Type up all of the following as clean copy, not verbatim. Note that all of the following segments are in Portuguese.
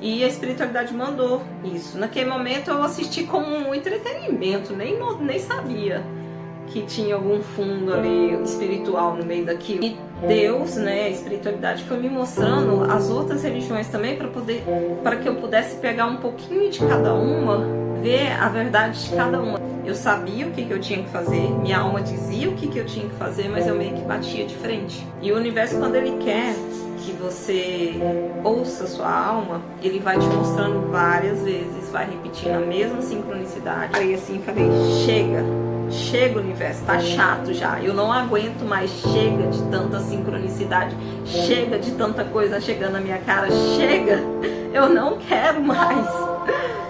E a espiritualidade mandou isso. Naquele momento eu assisti como um entretenimento, nem sabia que tinha algum fundo ali espiritual no meio daquilo. E Deus, né, a espiritualidade foi me mostrando as outras religiões também para que eu pudesse pegar um pouquinho de cada uma, ver a verdade de cada uma. Eu sabia o que eu tinha que fazer, minha alma dizia o que eu tinha que fazer, mas eu meio que batia de frente. E o universo, quando ele quer que você ouça sua alma, ele vai te mostrando várias vezes, vai repetindo a mesma sincronicidade. Aí assim, falei, chega universo, tá chato já, eu não aguento mais, chega de tanta sincronicidade, chega de tanta coisa chegando na minha cara, chega, eu não quero mais,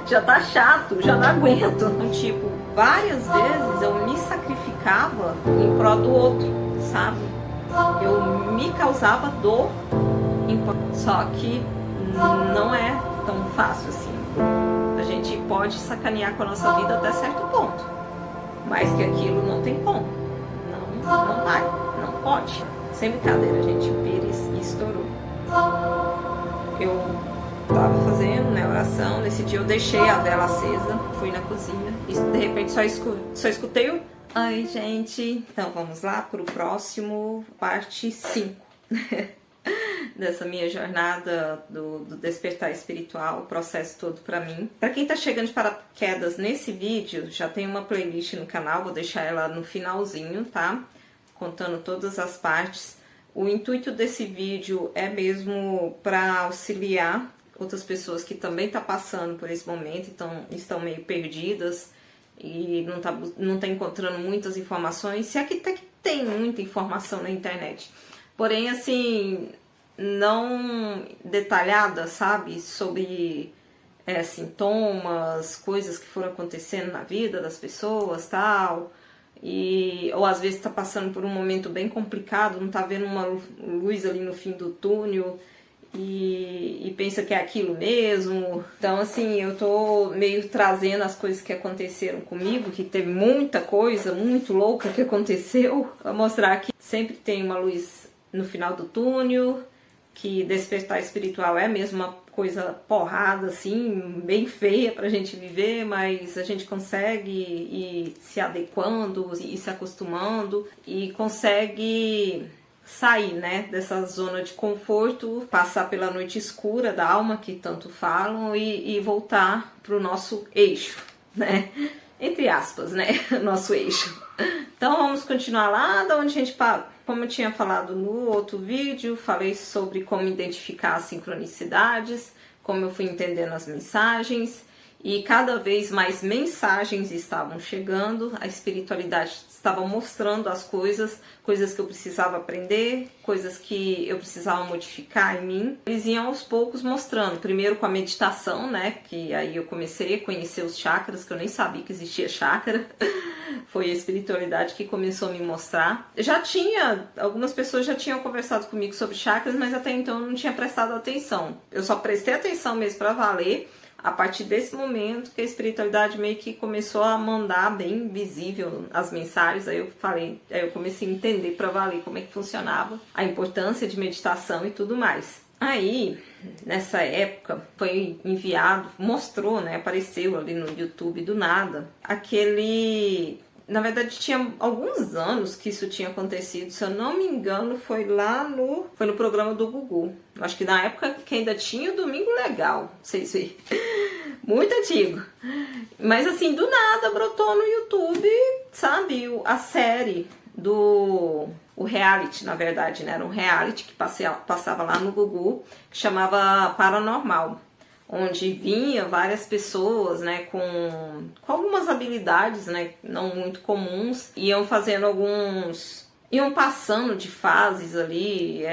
já tá chato, já não aguento. Então, tipo, várias vezes eu me sacrificava em prol do outro, sabe? Eu me causava dor, só que não é tão fácil assim. A gente pode sacanear com a nossa vida até certo ponto, mas que aquilo não tem como, não vai, não pode. Sem brincadeira, a gente vira e estourou. Eu tava fazendo, né, oração, nesse dia eu deixei a vela acesa, fui na cozinha e de repente só escutei o ai, gente. Então vamos lá pro próximo, parte 5 dessa minha jornada do despertar espiritual, o processo todo pra mim. Pra quem tá chegando de paraquedas nesse vídeo, já tem uma playlist no canal, vou deixar ela no finalzinho, tá? Contando todas as partes. O intuito desse vídeo é mesmo para auxiliar outras pessoas que também tá passando por esse momento, então estão meio perdidas e não tá encontrando muitas informações, se aqui até que tem muita informação na internet. Porém, assim, não detalhada, sabe? Sobre sintomas, coisas que foram acontecendo na vida das pessoas, tal. Ou às vezes tá passando por um momento bem complicado, não tá vendo uma luz ali no fim do túnel e pensa que é aquilo mesmo. Então, assim, eu tô meio trazendo as coisas que aconteceram comigo, que teve muita coisa muito louca que aconteceu, pra mostrar que sempre tem uma luz no final do túnel, que despertar espiritual é mesmo uma coisa porrada, assim, bem feia pra gente viver, mas a gente consegue ir se adequando e se acostumando e consegue sair, né, dessa zona de conforto, passar pela noite escura da alma, que tanto falam, e voltar pro nosso eixo, né, entre aspas, né, nosso eixo. Então vamos continuar lá da onde a gente parou. Como eu tinha falado no outro vídeo, falei sobre como identificar as sincronicidades, como eu fui entendendo as mensagens, e cada vez mais mensagens estavam chegando, a espiritualidade estava mostrando as coisas que eu precisava aprender, coisas que eu precisava modificar em mim. Eles iam aos poucos mostrando, primeiro com a meditação, né, que aí eu comecei a conhecer os chakras, que eu nem sabia que existia chakra. Foi a espiritualidade que começou a me mostrar. Algumas pessoas já tinham conversado comigo sobre chakras, mas até então eu não tinha prestado atenção. Eu só prestei atenção mesmo pra valer a partir desse momento que a espiritualidade meio que começou a mandar bem visível as mensagens. Aí eu comecei a entender pra valer como é que funcionava, a importância de meditação e tudo mais. Aí, nessa época, foi enviado, mostrou, né, apareceu ali no YouTube do nada, na verdade tinha alguns anos que isso tinha acontecido, se eu não me engano foi no programa do Gugu, eu acho que na época que ainda tinha o Domingo Legal, vocês viram, muito antigo, mas assim, do nada brotou no YouTube, sabe, a série o reality, na verdade, né? Era um reality que passava lá no Gugu, que chamava Paranormal, onde vinha várias pessoas, né, com algumas habilidades, né, não muito comuns, iam passando de fases ali,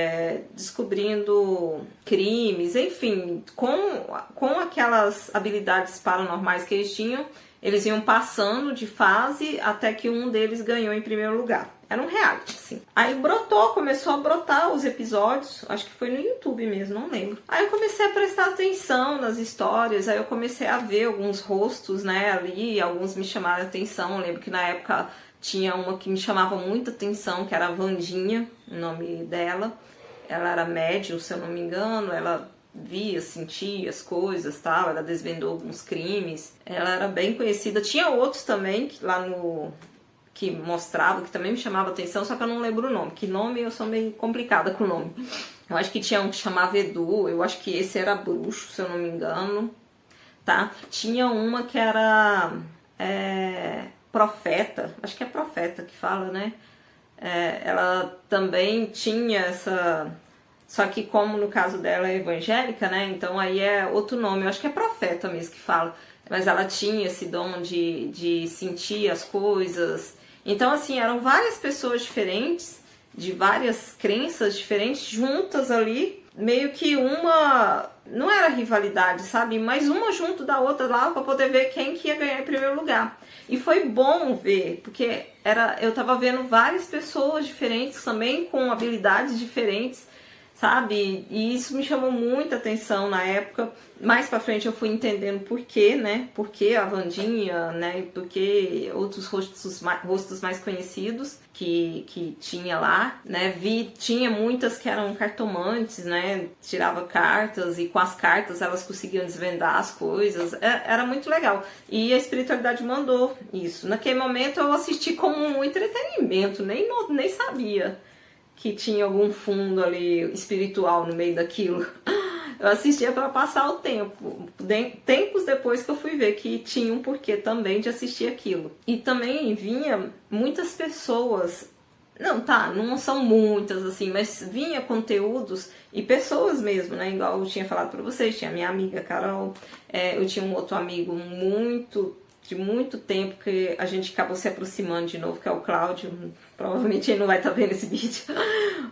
descobrindo crimes, enfim, com aquelas habilidades paranormais que eles tinham, eles iam passando de fase até que um deles ganhou em primeiro lugar. Era um reality, assim. Aí começou a brotar os episódios, acho que foi no YouTube mesmo, não lembro. Aí eu comecei a prestar atenção nas histórias, aí eu comecei a ver alguns rostos, né, ali, alguns me chamaram a atenção. Eu lembro que na época tinha uma que me chamava muita atenção, que era a Vandinha, o nome dela. Ela era médium, se eu não me engano, ela via, sentia as coisas, tal. Ela desvendou alguns crimes. Ela era bem conhecida. Tinha outros também lá no que mostrava, que também me chamava atenção, só que eu não lembro o nome. Que nome, eu sou meio complicada com o nome. Eu acho que tinha um que chamava Edu, eu acho que esse era bruxo, se eu não me engano, tá? Tinha uma que era profeta, acho que é profeta que fala, né? Ela também tinha essa... Só que como no caso dela é evangélica, né? Então aí é outro nome, eu acho que é profeta mesmo que fala. Mas ela tinha esse dom de sentir as coisas. Então assim, eram várias pessoas diferentes, de várias crenças diferentes, juntas ali, meio que uma... Não era rivalidade, sabe? Mas uma junto da outra lá para poder ver quem que ia ganhar em primeiro lugar. E foi bom ver, porque eu tava vendo várias pessoas diferentes também, com habilidades diferentes, sabe? E isso me chamou muita atenção na época. Mais pra frente eu fui entendendo por quê, né? Por que a Wandinha, né? E por que outros rostos mais conhecidos que tinha lá, né? Tinha muitas que eram cartomantes, né? Tirava cartas e com as cartas elas conseguiam desvendar as coisas. Era muito legal. E a espiritualidade mandou isso. Naquele momento eu assisti como um entretenimento, nem sabia que tinha algum fundo ali espiritual no meio daquilo. Eu assistia para passar o tempo. Tempos depois que eu fui ver que tinha um porquê também de assistir aquilo. E também vinha muitas pessoas... Não são muitas assim, mas vinha conteúdos e pessoas mesmo, né? Igual eu tinha falado para vocês, tinha a minha amiga Carol, eu tinha um outro amigo de muito tempo que a gente acabou se aproximando de novo, que é o Cláudio. Provavelmente ele não vai estar vendo esse vídeo,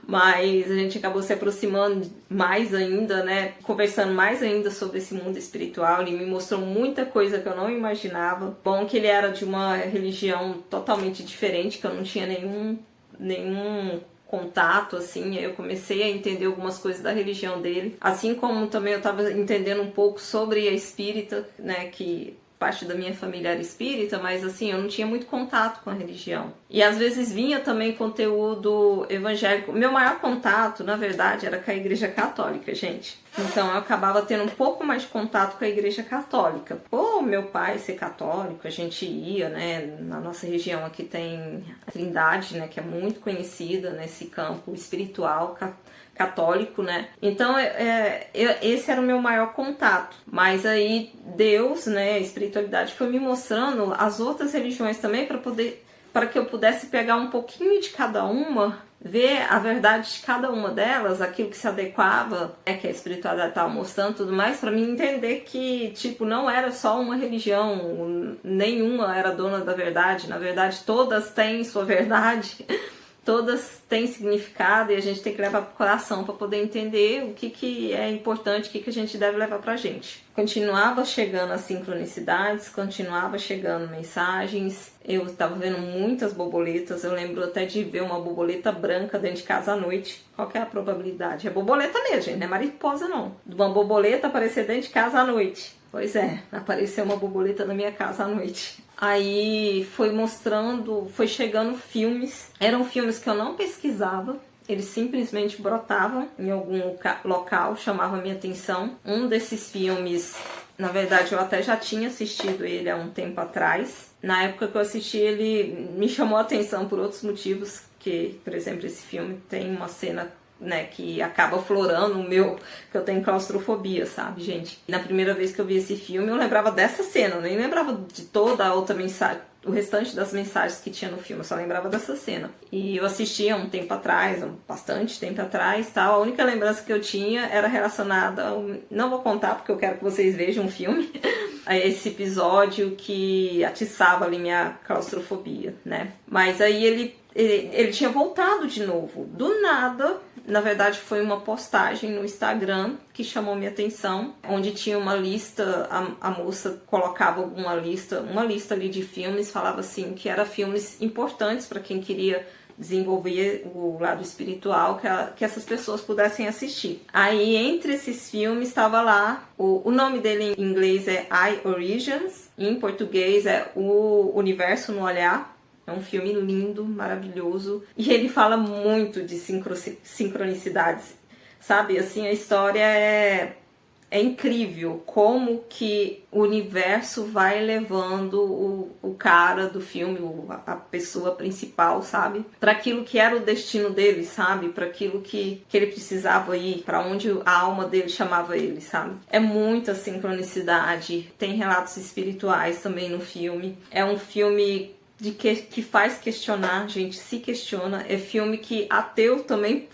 mas a gente acabou se aproximando mais ainda, né? Conversando mais ainda sobre esse mundo espiritual. Ele me mostrou muita coisa que eu não imaginava. Bom que ele era de uma religião totalmente diferente, que eu não tinha nenhum contato, assim. Eu comecei a entender algumas coisas da religião dele, assim como também eu estava entendendo um pouco sobre a espírita, né? Que parte da minha família era espírita, mas assim, eu não tinha muito contato com a religião. E às vezes vinha também conteúdo evangélico. Meu maior contato, na verdade, era com a Igreja Católica, gente. Então eu acabava tendo um pouco mais de contato com a Igreja Católica. Por meu pai ser católico, a gente ia, né? Na nossa região aqui tem a Trindade, né? Que é muito conhecida nesse campo espiritual católico, né? Então esse era o meu maior contato. Mas aí Deus, né, a espiritualidade foi me mostrando as outras religiões também para que eu pudesse pegar um pouquinho de cada uma, ver a verdade de cada uma delas, aquilo que se adequava, né, que a espiritualidade estava mostrando, tudo mais, para mim entender que tipo não era só uma religião, nenhuma era dona da verdade. Na verdade, todas têm sua verdade. Todas têm significado e a gente tem que levar para o coração para poder entender o que é importante, o que a gente deve levar para a gente. Continuava chegando as sincronicidades, continuava chegando mensagens. Eu estava vendo muitas borboletas. Eu lembro até de ver uma borboleta branca dentro de casa à noite. Qual que é a probabilidade? É borboleta mesmo, gente, não é mariposa não. Uma borboleta aparecer dentro de casa à noite. Pois é, apareceu uma borboleta na minha casa à noite. Aí foi chegando filmes. Eram filmes que eu não pesquisava. Eles simplesmente brotavam em algum local, chamavam a minha atenção. Um desses filmes, na verdade, eu até já tinha assistido ele há um tempo atrás. Na época que eu assisti, ele me chamou a atenção por outros motivos. Que, por exemplo, esse filme tem uma cena, né, que acaba florando que eu tenho claustrofobia, sabe, gente? E na primeira vez que eu vi esse filme, eu lembrava dessa cena, eu nem lembrava de toda a outra mensagem, o restante das mensagens que tinha no filme, eu só lembrava dessa cena. E eu assisti há um tempo atrás, bastante tempo atrás, tal. A única lembrança que eu tinha era relacionada não vou contar porque eu quero que vocês vejam o filme, a esse episódio que atiçava ali minha claustrofobia, né? Mas aí ele tinha voltado de novo, do nada. Na verdade foi uma postagem no Instagram que chamou minha atenção, onde tinha uma lista, a moça colocava uma lista ali de filmes, falava assim que eram filmes importantes para quem queria desenvolver o lado espiritual, que essas pessoas pudessem assistir. Aí entre esses filmes estava lá, o nome dele em inglês é I Origins, em português é O Universo no Olhar. É um filme lindo, maravilhoso. E ele fala muito de sincronicidades, sabe? Assim, a história é incrível como que o universo vai levando o cara do filme, a pessoa principal, sabe? Para aquilo que era o destino dele, sabe? Para aquilo que ele precisava ir, para onde a alma dele chamava ele, sabe? É muita sincronicidade. Tem relatos espirituais também no filme. É um filme que faz questionar, gente, se questiona. É filme que ateu também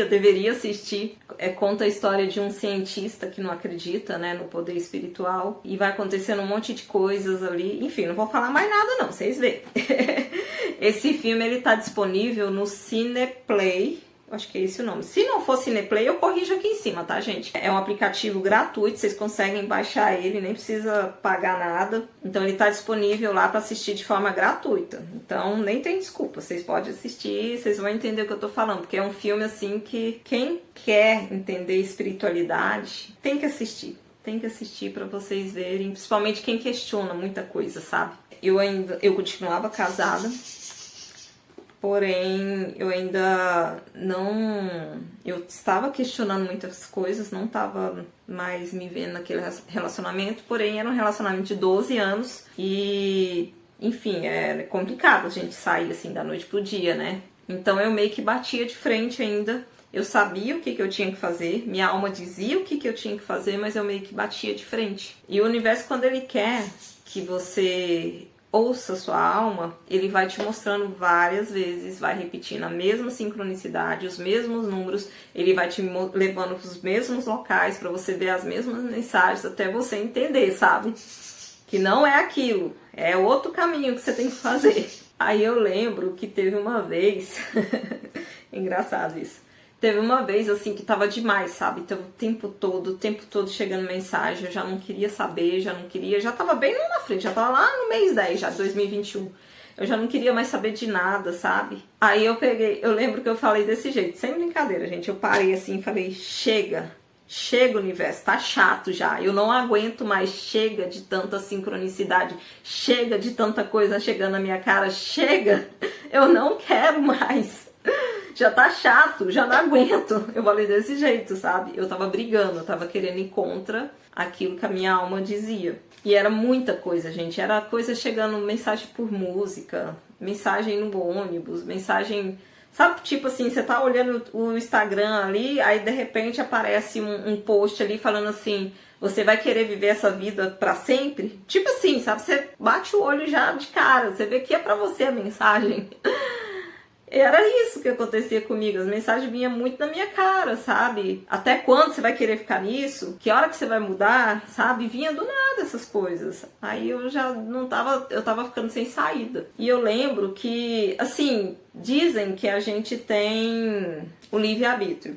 deveria assistir. Conta a história de um cientista que não acredita, né, no poder espiritual, e vai acontecendo um monte de coisas ali. Enfim, não vou falar mais nada não, vocês veem. Esse filme, ele tá disponível no Cineplay. Acho que é esse o nome. Se não for Cineplay, eu corrijo aqui em cima, tá, gente? É um aplicativo gratuito, vocês conseguem baixar ele, nem precisa pagar nada. Então ele tá disponível lá para assistir de forma gratuita. Então nem tem desculpa, vocês podem assistir, vocês vão entender o que eu tô falando. Porque é um filme, assim, que quem quer entender espiritualidade tem que assistir. Tem que assistir para vocês verem, principalmente quem questiona muita coisa, sabe? Eu continuava casada. Porém, eu ainda não... Eu estava questionando muitas coisas, não estava mais me vendo naquele relacionamento, porém era um relacionamento de 12 anos e, enfim, é complicado a gente sair assim da noite pro dia, né? Então eu meio que batia de frente ainda. Eu sabia o que eu tinha que fazer, minha alma dizia o que eu tinha que fazer, mas eu meio que batia de frente. E o universo, quando ele quer que você ouça sua alma, ele vai te mostrando várias vezes, vai repetindo a mesma sincronicidade, os mesmos números, ele vai te levando para os mesmos locais para você ver as mesmas mensagens até você entender, sabe? Que não é aquilo, é outro caminho que você tem que fazer. Aí eu lembro que teve uma vez, engraçado isso, teve uma vez assim que tava demais, sabe? Então, o tempo todo chegando mensagem, eu já não queria saber, já tava bem lá na frente, já tava lá no mês 10 já, 2021. Eu já não queria mais saber de nada, sabe? Aí eu lembro que eu falei desse jeito, sem brincadeira, gente. Eu parei assim e falei, chega, universo, tá chato já. Eu não aguento mais, chega de tanta sincronicidade, chega de tanta coisa chegando na minha cara, chega, eu não quero mais. Já tá chato, já não aguento. Eu falei desse jeito, sabe? Eu tava brigando, eu tava querendo ir contra aquilo que a minha alma dizia. E era muita coisa, gente. Era coisa chegando, mensagem por música, mensagem no ônibus, mensagem... Sabe, tipo assim, você tá olhando o Instagram ali, aí de repente aparece um post ali falando assim, você vai querer viver essa vida pra sempre? Tipo assim, sabe? Você bate o olho já de cara, você vê que é pra você a mensagem. Era isso que acontecia comigo, as mensagens vinham muito na minha cara, sabe? Até quando você vai querer ficar nisso? Que hora que você vai mudar, sabe? Vinha do nada essas coisas. Aí eu já não tava, eu tava ficando sem saída. E eu lembro que, assim, dizem que a gente tem o livre-arbítrio.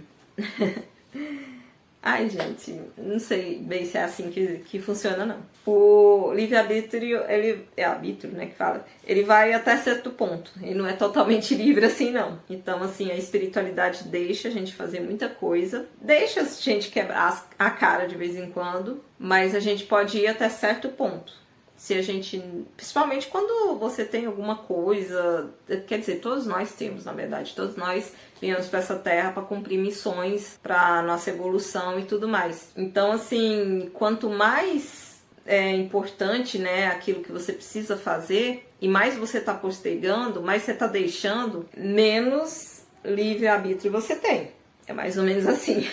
Ai, gente, não sei bem se é assim que funciona, não. O livre-arbítrio, ele é arbítrio, né, que fala, ele vai até certo ponto, ele não é totalmente livre assim, não. Então, assim, a espiritualidade deixa a gente fazer muita coisa, deixa a gente quebrar a cara de vez em quando, mas a gente pode ir até certo ponto. Se a gente, principalmente quando você tem alguma coisa, quer dizer, todos nós temos, na verdade, todos nós viemos para essa terra para cumprir missões, para nossa evolução e tudo mais. Então, assim, quanto mais é importante, né, aquilo que você precisa fazer, e mais você está postergando, mais você está deixando, menos livre-arbítrio você tem. É mais ou menos assim.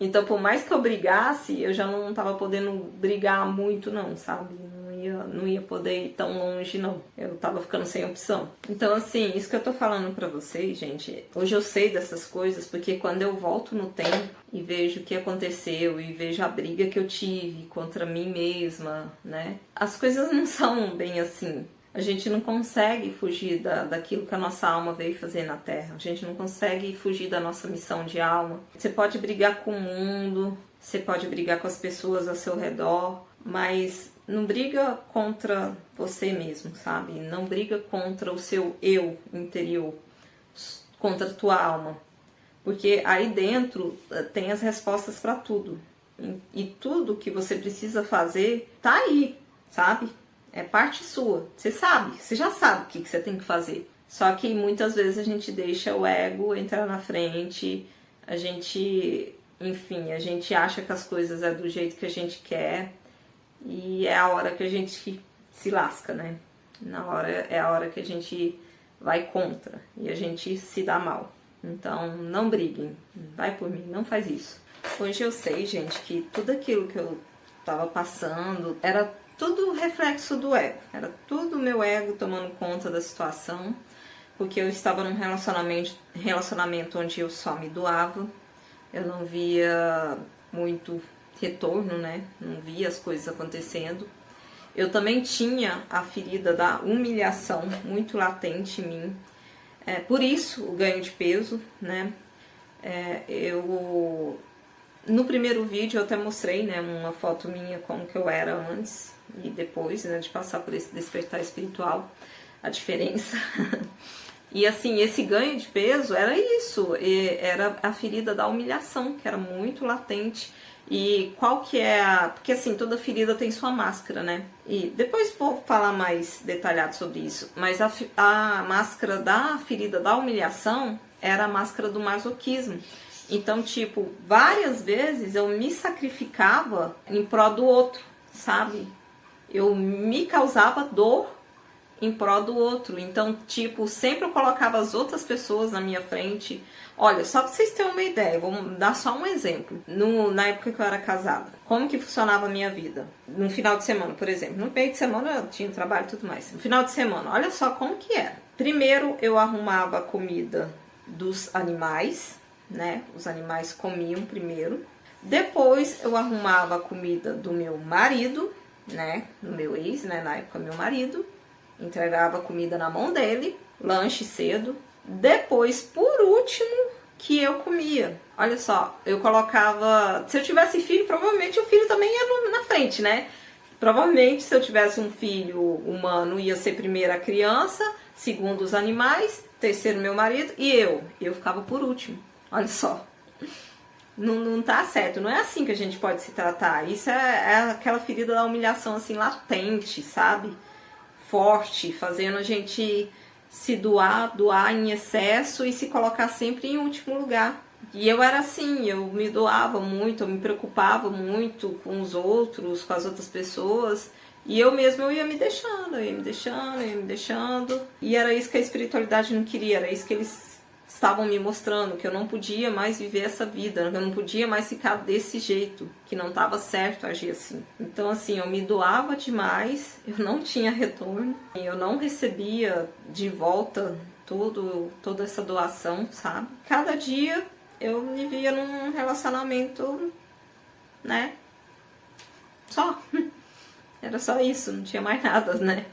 Então, por mais que eu brigasse, eu já não tava podendo brigar muito não, sabe? Não ia poder ir tão longe não. Eu tava ficando sem opção. Então, assim, isso que eu tô falando pra vocês, gente, hoje eu sei dessas coisas, porque quando eu volto no tempo e vejo o que aconteceu e vejo a briga que eu tive contra mim mesma, né? As coisas não são bem assim. A gente não consegue fugir daquilo que a nossa alma veio fazer na Terra. A gente não consegue fugir da nossa missão de alma. Você pode brigar com o mundo, você pode brigar com as pessoas ao seu redor, mas não briga contra você mesmo, sabe? Não briga contra o seu eu interior, contra a tua alma. Porque aí dentro tem as respostas para tudo. E tudo que você precisa fazer tá aí, sabe? É parte sua. Você sabe, você já sabe o que você tem que fazer. Só que muitas vezes a gente deixa o ego entrar na frente, a gente enfim, a gente acha que as coisas é do jeito que a gente quer e é a hora que a gente se lasca, né? É a hora que a gente vai contra e a gente se dá mal. Então, não briguem, vai por mim, não faz isso. Hoje eu sei, gente, que tudo aquilo que eu tava passando era tudo reflexo do ego. Era tudo meu ego tomando conta da situação, porque eu estava num relacionamento onde eu só me doava, eu não via muito retorno, né? Não via as coisas acontecendo. Eu também tinha a ferida da humilhação muito latente em mim. Por isso o ganho de peso, né? No primeiro vídeo eu até mostrei, né, uma foto minha como que eu era antes e depois, né, de passar por esse despertar espiritual, a diferença. E assim, esse ganho de peso era isso, era a ferida da humilhação, que era muito latente. E qual que é a... Porque assim, toda ferida tem sua máscara, né? E depois vou falar mais detalhado sobre isso. Mas a máscara da ferida da humilhação era a máscara do masoquismo. Então, tipo, várias vezes eu me sacrificava em prol do outro, sabe? Eu me causava dor em prol do outro. Então, tipo, sempre eu colocava as outras pessoas na minha frente. Olha, só pra vocês terem uma ideia, vou dar só um exemplo. Na época que eu era casada, como que funcionava a minha vida? No final de semana, por exemplo. No meio de semana eu tinha trabalho e tudo mais. No final de semana, olha só como que era. Primeiro eu arrumava a comida dos animais, né? Os animais comiam primeiro. Depois eu arrumava a comida do meu marido, né? Do meu ex, né? Na época, meu marido. Entregava a comida na mão dele, lanche cedo. Depois, por último, que eu comia. Olha só, eu colocava... Se eu tivesse filho, provavelmente o filho também ia na frente, né? Provavelmente, se eu tivesse um filho humano, ia ser primeiro a criança, segundo os animais, terceiro meu marido e eu. E eu ficava por último. Olha só. Não tá certo. Não é assim que a gente pode se tratar. Isso é aquela ferida da humilhação, assim, latente, sabe? Forte, fazendo a gente se doar em excesso e se colocar sempre em último lugar. E eu era assim, eu me doava muito, eu me preocupava muito com os outros, com as outras pessoas. E eu mesma eu ia me deixando. E era isso que a espiritualidade não queria, era isso que eles estavam me mostrando, que eu não podia mais viver essa vida, que eu não podia mais ficar desse jeito, que não estava certo agir assim. Então assim, eu me doava demais, eu não tinha retorno, eu não recebia de volta toda essa doação, sabe? Cada dia eu me via num relacionamento, né? Só. Era só isso, não tinha mais nada, né?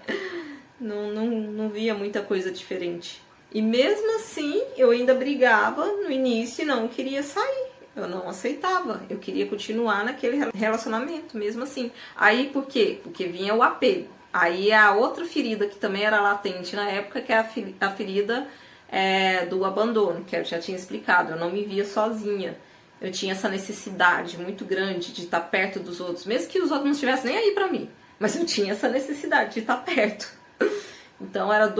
Não via muita coisa diferente. E mesmo assim, eu ainda brigava no início e não queria sair. Eu não aceitava. Eu queria continuar naquele relacionamento, mesmo assim. Aí, por quê? Porque vinha o apego. Aí, a outra ferida que também era latente na época, que é a ferida do abandono, que eu já tinha explicado. Eu não me via sozinha. Eu tinha essa necessidade muito grande de estar perto dos outros, mesmo que os outros não estivessem nem aí pra mim. Mas eu tinha essa necessidade de estar perto. Então era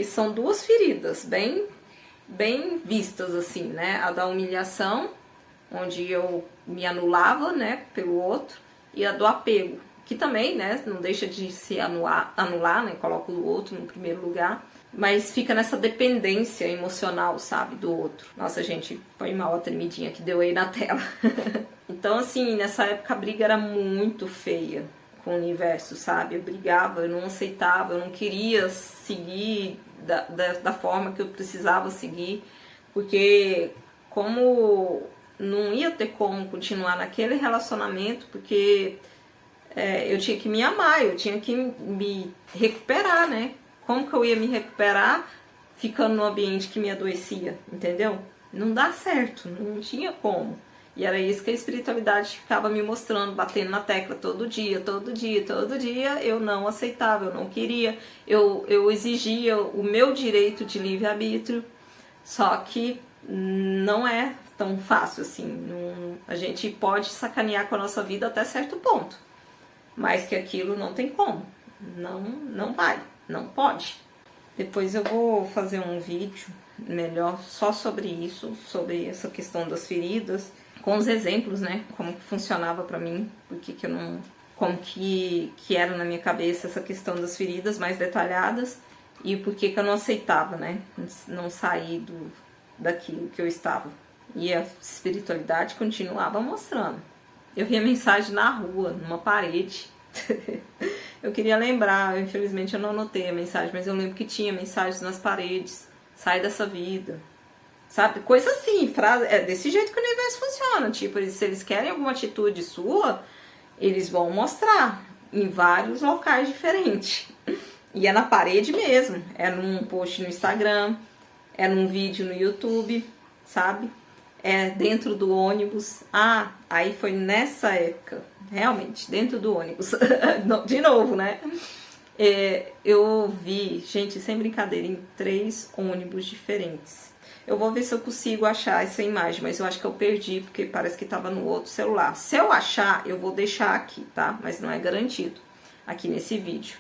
são duas feridas bem vistas assim, né? A da humilhação, onde eu me anulava, né, pelo outro, e a do apego, que também, né, não deixa de se anular, né? Coloca o outro no primeiro lugar, mas fica nessa dependência emocional, sabe, do outro. Nossa, gente, foi mal a tremidinha que deu aí na tela. Então, assim, nessa época a briga era muito feia com o universo, sabe? Eu brigava, eu não aceitava, eu não queria seguir da forma que eu precisava seguir, porque como não ia ter como continuar naquele relacionamento, porque eu tinha que me amar, eu tinha que me recuperar, né? Como que eu ia me recuperar ficando num ambiente que me adoecia, entendeu? Não dá certo, não tinha como. E era isso que a espiritualidade ficava me mostrando, batendo na tecla todo dia. Eu não aceitava, eu não queria. Eu exigia o meu direito de livre-arbítrio, só que não é tão fácil assim. A gente pode sacanear com a nossa vida até certo ponto, mas que aquilo não tem como. Não vai, não pode. Depois eu vou fazer um vídeo melhor só sobre isso, sobre essa questão das feridas, com os exemplos, né? Como que funcionava pra mim, porque que eu não... Como que era na minha cabeça essa questão das feridas mais detalhadas e por que eu não aceitava, né? Não sair daquilo que eu estava. E a espiritualidade continuava mostrando. Eu via mensagem na rua, numa parede. Eu queria lembrar, infelizmente eu não anotei a mensagem, mas eu lembro que tinha mensagens nas paredes. Sai dessa vida. Sabe? Coisa assim, frase. É desse jeito que o universo funciona. Tipo, se eles querem alguma atitude sua, eles vão mostrar em vários locais diferentes. E é na parede mesmo. É num post no Instagram, é num vídeo no YouTube, sabe? É dentro do ônibus. Ah, aí foi nessa época, realmente, dentro do ônibus. De novo, né? Eu vi, gente, sem brincadeira, em 3 ônibus diferentes. Eu vou ver se eu consigo achar essa imagem, mas eu acho que eu perdi, porque parece que estava no outro celular. Se eu achar, eu vou deixar aqui, tá? Mas não é garantido, aqui nesse vídeo.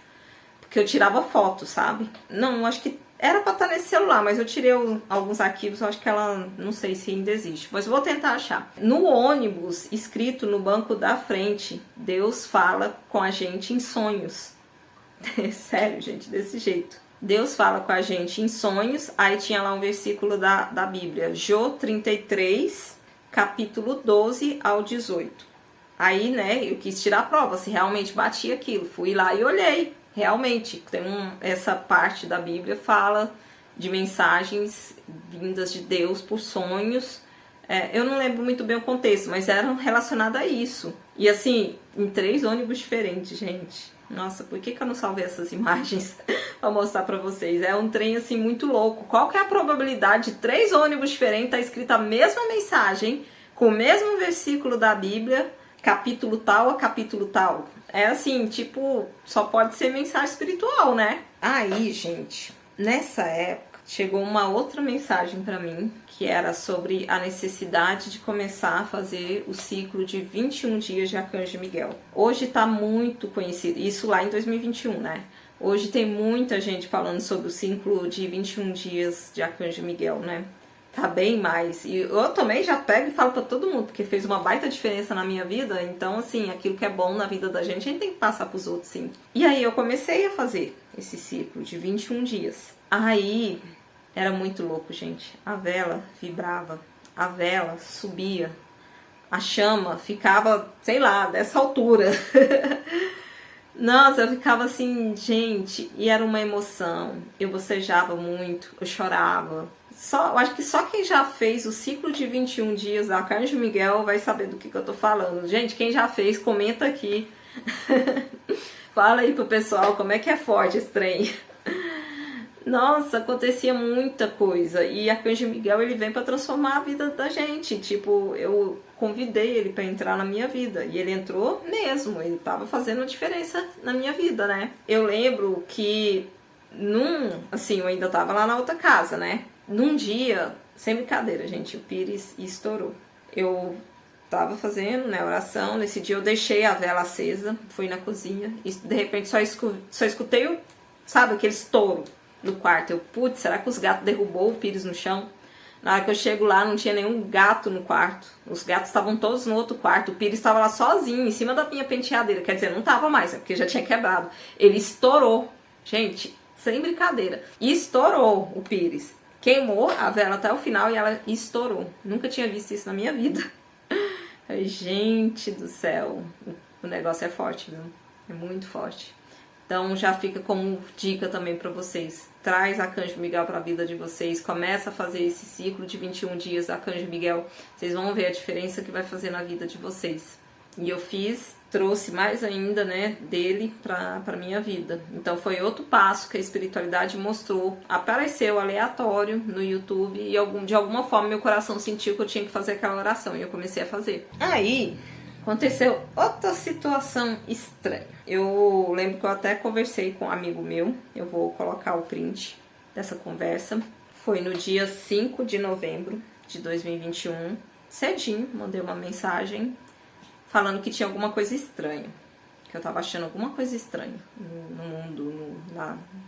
Porque eu tirava foto, sabe? Não, acho que era pra estar nesse celular, mas eu tirei alguns arquivos, eu acho que ela, não sei se ainda existe, mas vou tentar achar. No ônibus, escrito no banco da frente, Deus fala com a gente em sonhos. Sério, gente, desse jeito. Deus fala com a gente em sonhos, aí tinha lá um versículo da Bíblia, Jô 33, capítulo 12 ao 18. Aí, né, eu quis tirar a prova, se realmente batia aquilo. Fui lá e olhei, realmente. Essa parte da Bíblia fala de mensagens vindas de Deus por sonhos. Eu não lembro muito bem o contexto, mas eram relacionadas a isso. E assim, em 3 ônibus diferentes, gente. Nossa, por que eu não salvei essas imagens pra mostrar pra vocês? É um trem assim muito louco. Qual que é a probabilidade de 3 ônibus diferentes tá escrita a mesma mensagem, com o mesmo versículo da Bíblia, capítulo tal a capítulo tal? É assim, tipo, só pode ser mensagem espiritual, né? Aí, gente, nessa época, chegou uma outra mensagem pra mim, que era sobre a necessidade de começar a fazer o ciclo de 21 dias de Arcanjo Miguel. Hoje tá muito conhecido, isso lá em 2021, né? Hoje tem muita gente falando sobre o ciclo de 21 dias de Arcanjo Miguel, né? Tá bem mais. E eu também já pego e falo pra todo mundo, porque fez uma baita diferença na minha vida. Então, assim, aquilo que é bom na vida da gente, a gente tem que passar pros outros, sim. E aí eu comecei a fazer esse ciclo de 21 dias. Aí, era muito louco, gente. A vela vibrava, a vela subia, a chama ficava, sei lá, dessa altura. Nossa, eu ficava assim, gente, e era uma emoção. Eu bocejava muito, eu chorava. Eu acho que só quem já fez o ciclo de 21 dias da Arcanjo Miguel vai saber do que eu tô falando. Gente, quem já fez, comenta aqui. Fala aí pro pessoal como é que é forte esse trem. Nossa, acontecia muita coisa. E Arcanjo Miguel, ele vem pra transformar a vida da gente. Tipo, eu convidei ele pra entrar na minha vida. E ele entrou mesmo. Ele tava fazendo a diferença na minha vida, né? Eu lembro que assim, eu ainda tava lá na outra casa, né? Num dia, sem brincadeira, gente, o pires estourou. Eu tava fazendo, né, oração. Nesse dia eu deixei a vela acesa, fui na cozinha e de repente só escutei sabe, aquele estouro no quarto. Eu, putz, será que os gatos derrubou o pires no chão? Na hora que eu chego lá, não tinha nenhum gato no quarto. Os gatos estavam todos no outro quarto. O pires estava lá sozinho, em cima da minha penteadeira. Quer dizer, não tava mais, é porque já tinha quebrado. Ele estourou. Gente, sem brincadeira. Estourou o pires. Queimou a vela até o final e ela estourou. Nunca tinha visto isso na minha vida. Gente do céu. O negócio é forte, viu? É muito forte. Então já fica como dica também para vocês. Traz Arcanjo Miguel para a vida de vocês. Começa a fazer esse ciclo de 21 dias Arcanjo Miguel. Vocês vão ver a diferença que vai fazer na vida de vocês. E eu trouxe mais ainda, né, dele para minha vida. Então foi outro passo que a espiritualidade mostrou. Apareceu aleatório no YouTube e de alguma forma meu coração sentiu que eu tinha que fazer aquela oração. E eu comecei a fazer. Aí aconteceu outra situação estranha. Eu lembro que eu até conversei com um amigo meu. Eu vou colocar o print dessa conversa. Foi no dia 5 de novembro de 2021. Cedinho, mandei uma mensagem falando que tinha alguma coisa estranha. Que eu tava achando alguma coisa estranha no mundo,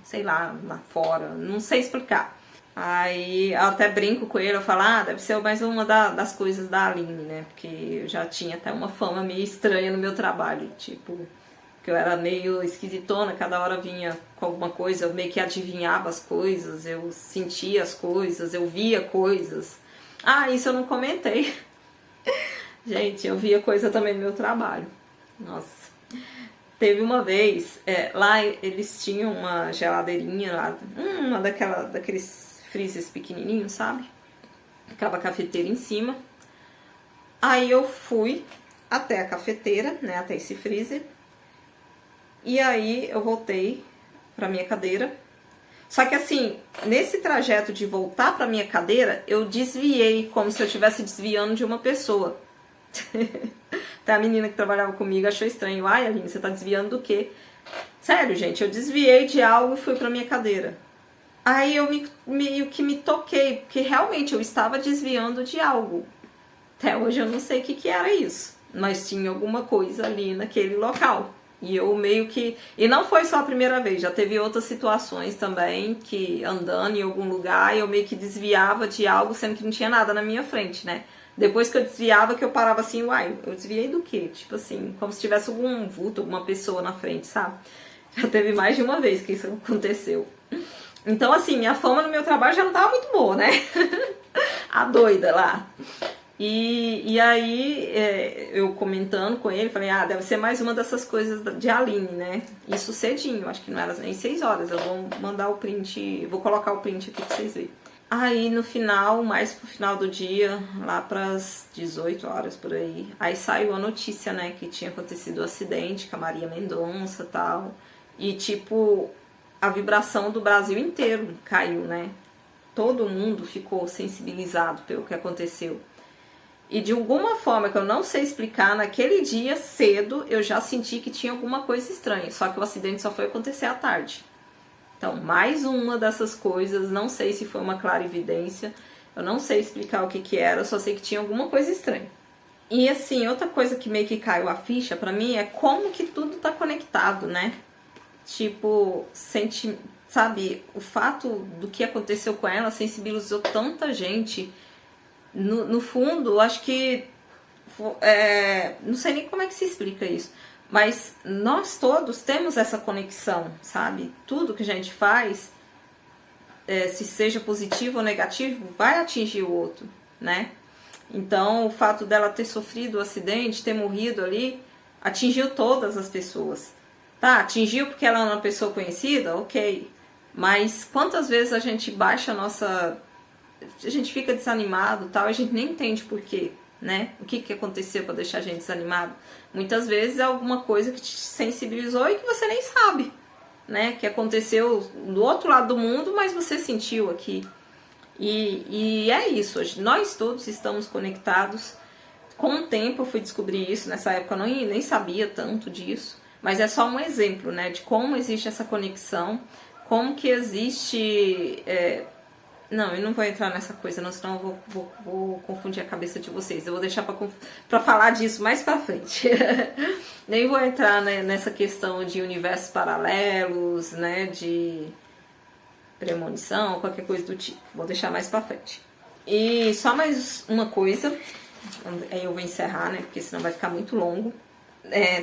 sei lá, lá fora. Não sei explicar. Aí eu até brinco com ele, eu falo, ah, deve ser mais uma das coisas da Aline, né? Porque eu já tinha até uma fama meio estranha no meu trabalho, tipo, que eu era meio esquisitona, cada hora vinha com alguma coisa, eu meio que adivinhava as coisas, eu sentia as coisas, eu via coisas. Ah, isso eu não comentei. Gente, eu via coisa também no meu trabalho. Nossa. Teve uma vez, lá eles tinham uma geladeirinha lá, uma daqueles freezers pequenininhos, sabe? Ficava a cafeteira em cima. Aí eu fui até a cafeteira, né, até esse freezer. E aí eu voltei pra minha cadeira. Só que assim, nesse trajeto de voltar pra minha cadeira, eu desviei, como se eu estivesse desviando de uma pessoa. Até a menina que trabalhava comigo achou estranho. Ai, Aline, você tá desviando do quê? Sério, gente, eu desviei de algo e fui pra minha cadeira. Aí eu meio que me toquei, porque realmente eu estava desviando de algo. Até hoje eu não sei o que era isso, mas tinha alguma coisa ali naquele local. E eu meio que... E não foi só a primeira vez, já teve outras situações também, que andando em algum lugar, eu meio que desviava de algo, sendo que não tinha nada na minha frente, né? Depois que eu desviava, que eu parava assim, uai, eu desviei do quê? Tipo assim, como se tivesse algum vulto, alguma pessoa na frente, sabe? Já teve mais de uma vez que isso aconteceu. Então, assim, minha fama no meu trabalho já não tava muito boa, né? A doida lá. E aí, eu comentando com ele, falei, ah, deve ser mais uma dessas coisas de Aline, né? Isso cedinho, acho que não era nem 6 horas. Eu vou mandar o print, vou colocar o print aqui pra vocês verem. Aí, no final, mais pro final do dia, lá pras 18 horas por aí, aí saiu a notícia, né, que tinha acontecido o acidente com a Maria Mendonça e tal. E, tipo... a vibração do Brasil inteiro caiu, né? Todo mundo ficou sensibilizado pelo que aconteceu. E de alguma forma que eu não sei explicar, naquele dia cedo eu já senti que tinha alguma coisa estranha. Só que o acidente só foi acontecer à tarde. Então, mais uma dessas coisas, não sei se foi uma clarividência, eu não sei explicar o que era, eu só sei que tinha alguma coisa estranha. E assim, outra coisa que meio que caiu a ficha pra mim é como que tudo tá conectado, né? Tipo, sabe, o fato do que aconteceu com ela sensibilizou tanta gente. No fundo, acho que... não sei nem como é que se explica isso. Mas nós todos temos essa conexão, sabe? Tudo que a gente faz, se seja positivo ou negativo, vai atingir o outro, né? Então, o fato dela ter sofrido o acidente, ter morrido ali, atingiu todas as pessoas. Tá, atingiu porque ela é uma pessoa conhecida? Ok. Mas quantas vezes a gente baixa a nossa... a gente fica desanimado e tal, e a gente nem entende por quê, né? O que aconteceu para deixar a gente desanimado? Muitas vezes é alguma coisa que te sensibilizou e que você nem sabe, né? Que aconteceu do outro lado do mundo, mas você sentiu aqui. E é isso, nós todos estamos conectados. Com o tempo eu fui descobrir isso, nessa época eu nem sabia tanto disso. Mas é só um exemplo, né, de como existe essa conexão, como que existe... Não, eu não vou entrar nessa coisa, não, senão eu vou confundir a cabeça de vocês. Eu vou deixar pra falar disso mais pra frente. Nem vou entrar, né, nessa questão de universos paralelos, né, de premonição, qualquer coisa do tipo. Vou deixar mais pra frente. E só mais uma coisa, aí eu vou encerrar, né, porque senão vai ficar muito longo.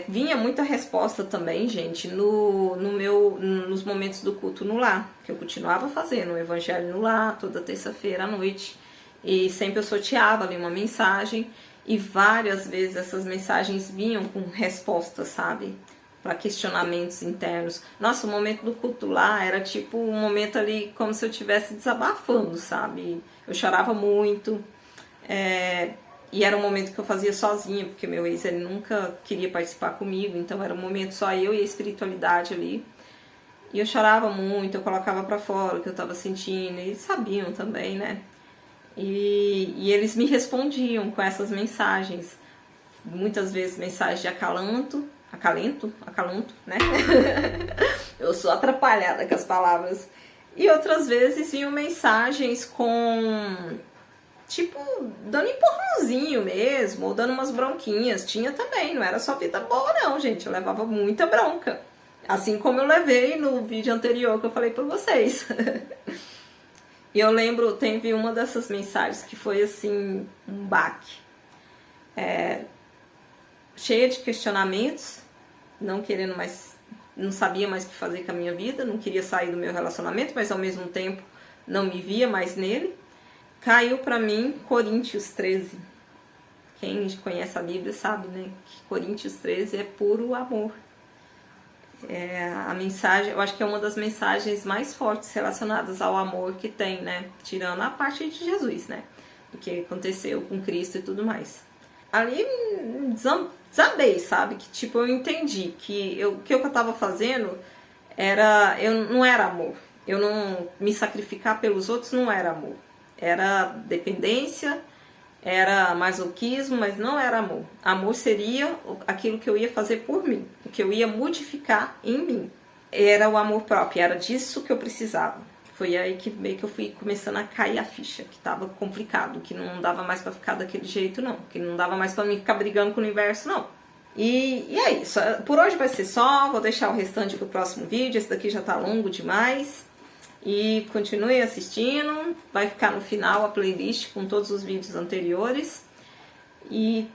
Vinha muita resposta também, gente, nos momentos do culto no lar, que eu continuava fazendo o evangelho no lar, toda terça-feira à noite, e sempre eu sorteava ali uma mensagem, e várias vezes essas mensagens vinham com respostas, sabe, para questionamentos internos. Nossa, o momento do culto lá era tipo um momento ali como se eu estivesse desabafando, sabe, eu chorava muito, e era um momento que eu fazia sozinha, porque meu ex ele nunca queria participar comigo, então era um momento só eu e a espiritualidade ali. E eu chorava muito, eu colocava pra fora o que eu tava sentindo, e eles sabiam também, né? E eles me respondiam com essas mensagens. Muitas vezes mensagens de acalento, né? Eu sou atrapalhada com as palavras. E outras vezes vinham mensagens com... tipo, dando empurrãozinho mesmo, ou dando umas bronquinhas. Tinha também, não era só vida boa não, gente. Eu levava muita bronca. Assim como eu levei no vídeo anterior que eu falei pra vocês. E eu lembro, teve uma dessas mensagens que foi assim, um baque. Cheia de questionamentos, não querendo mais, não sabia mais o que fazer com a minha vida, não queria sair do meu relacionamento, mas ao mesmo tempo não me via mais nele. Caiu para mim Coríntios 13. Quem conhece a Bíblia sabe, né, que Coríntios 13 é puro amor. A mensagem, eu acho que é uma das mensagens mais fortes relacionadas ao amor que tem, né? Tirando a parte de Jesus, né? Do que aconteceu com Cristo e tudo mais. Ali desabei, sabe? Que tipo, eu entendi que o que eu tava fazendo não era amor. Eu não me sacrificar pelos outros não era amor. Era dependência, era masoquismo, mas não era amor. Amor seria aquilo que eu ia fazer por mim, o que eu ia modificar em mim. Era o amor próprio, era disso que eu precisava. Foi aí que meio que eu fui começando a cair a ficha, que tava complicado, que não dava mais pra ficar daquele jeito, não. Que não dava mais pra mim ficar brigando com o universo, não. E é isso. Por hoje vai ser só, vou deixar o restante pro próximo vídeo. Esse daqui já tá longo demais. E continue assistindo, vai ficar no final a playlist com todos os vídeos anteriores. E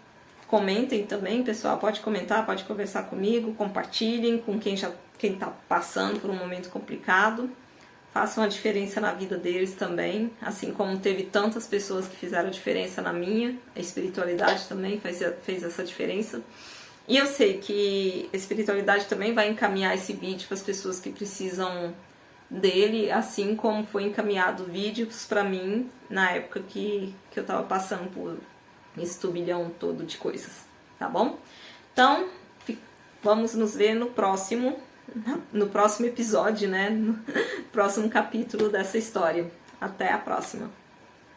comentem também, pessoal, pode comentar, pode conversar comigo, compartilhem com quem tá passando por um momento complicado. Façam a diferença na vida deles também, assim como teve tantas pessoas que fizeram a diferença na minha, a espiritualidade também fez essa diferença. E eu sei que a espiritualidade também vai encaminhar esse vídeo para as pessoas que precisam dele, assim como foi encaminhado vídeos para mim na época que eu tava passando por esse turbilhão todo de coisas, tá bom? Então, vamos nos ver no próximo episódio, né? No próximo capítulo dessa história. Até a próxima.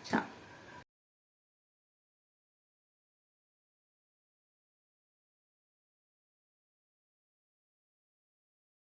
Tchau.